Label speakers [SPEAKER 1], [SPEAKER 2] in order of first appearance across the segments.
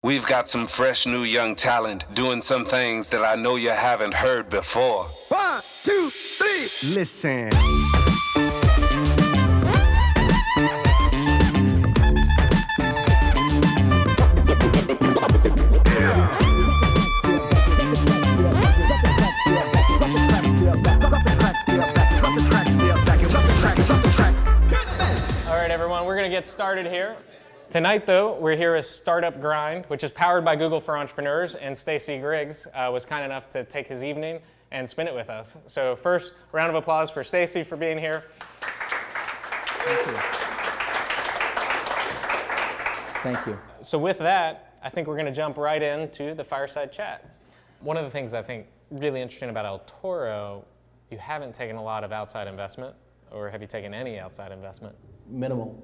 [SPEAKER 1] We've got some fresh new young talent doing some things that I know you haven't heard before.
[SPEAKER 2] 1, 2, 3, listen.
[SPEAKER 3] All right, everyone, we're going to get started here. Tonight, though, we're here as Startup Grind, which is powered by Google for Entrepreneurs, and Stacy Griggs was kind enough to take his evening and spend it with us. So first, round of applause for Stacy for being here.
[SPEAKER 4] Thank you. Thank you.
[SPEAKER 3] So with that, I think we're going to jump right into the fireside chat. One of the things I think really interesting about El Toro, you haven't taken a lot of outside investment, or have you taken any outside investment?
[SPEAKER 4] Minimal.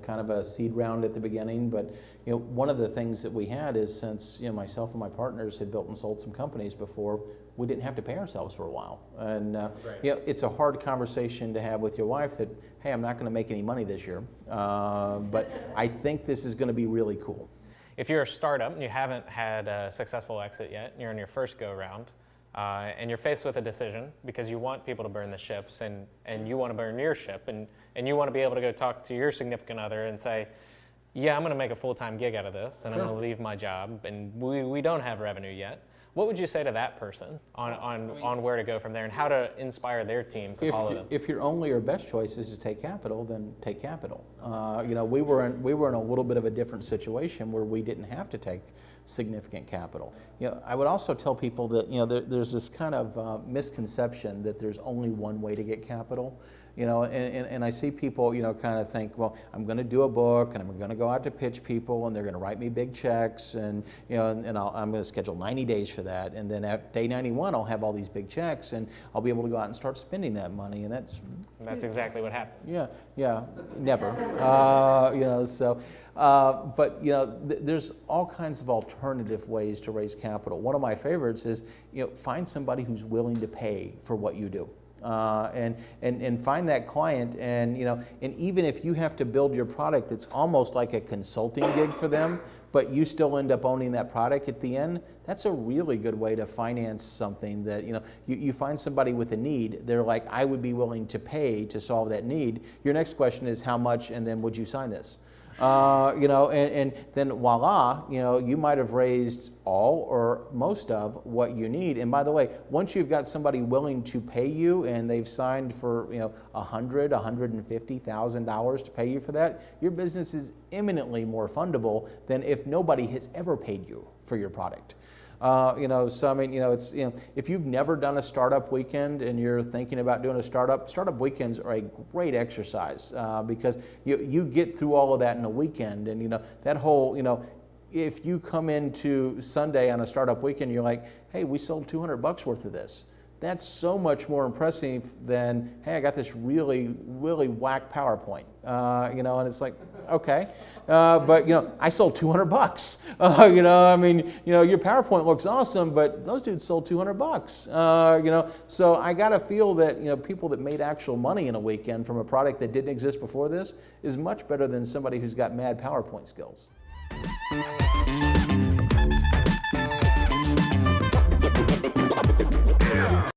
[SPEAKER 4] Kind of a seed round at the beginning, but one of the things that we had is since myself and my partners had built and sold some companies before, we didn't have to pay ourselves for a while. And it's a hard conversation to have with your wife that, hey, I'm not going to make any money this year, but I think this is going to be really cool.
[SPEAKER 3] If you're a startup and you haven't had a successful exit yet, and you're in your first go round, and you're faced with a decision because you want people to burn the ships and you want to burn your ship and you want to be able to go talk to your significant other and say, yeah, I'm going to make a full-time gig out of this and I'm going to leave my job and we don't have revenue yet. What would you say to that person on where to go from there and how to inspire their team to follow them?
[SPEAKER 4] If your only or best choice is to take capital, then take capital. We were in a little bit of a different situation where we didn't have to take significant capital. I would also tell people that there's this kind of misconception that there's only one way to get capital. And I see people kind of think, well, I'm going to do a book and I'm going to go out to pitch people and they're going to write me big checks and I'm going to schedule 90 days for that, and then at day 91 I'll have all these big checks and I'll be able to go out and start spending that money, and
[SPEAKER 3] that's exactly what happens.
[SPEAKER 4] Yeah, never. But there's all kinds of alternative ways to raise capital. One of my favorites is find somebody who's willing to pay for what you do. And find that client, and even if you have to build your product that's almost like a consulting gig for them, but you still end up owning that product at the end, that's a really good way to finance something that you find somebody with a need, they're like, I would be willing to pay to solve that need. Your next question is how much, and then would you sign this? And then voila, you might have raised all or most of what you need. And by the way, once you've got somebody willing to pay you and they've signed for $150,000 to pay you for that, your business is imminently more fundable than if nobody has ever paid you for your product. If you've never done a startup weekend and you're thinking about doing a startup weekends are a great exercise because you get through all of that in a weekend, and that whole, if you come into Sunday on a startup weekend, you're like, hey, we sold $200 worth of this. That's so much more impressive than, hey, I got this really, really whack PowerPoint, and it's like, okay, but I sold $200. Your PowerPoint looks awesome, but those dudes sold $200. So I got to feel that people that made actual money in a weekend from a product that didn't exist before this is much better than somebody who's got mad PowerPoint skills.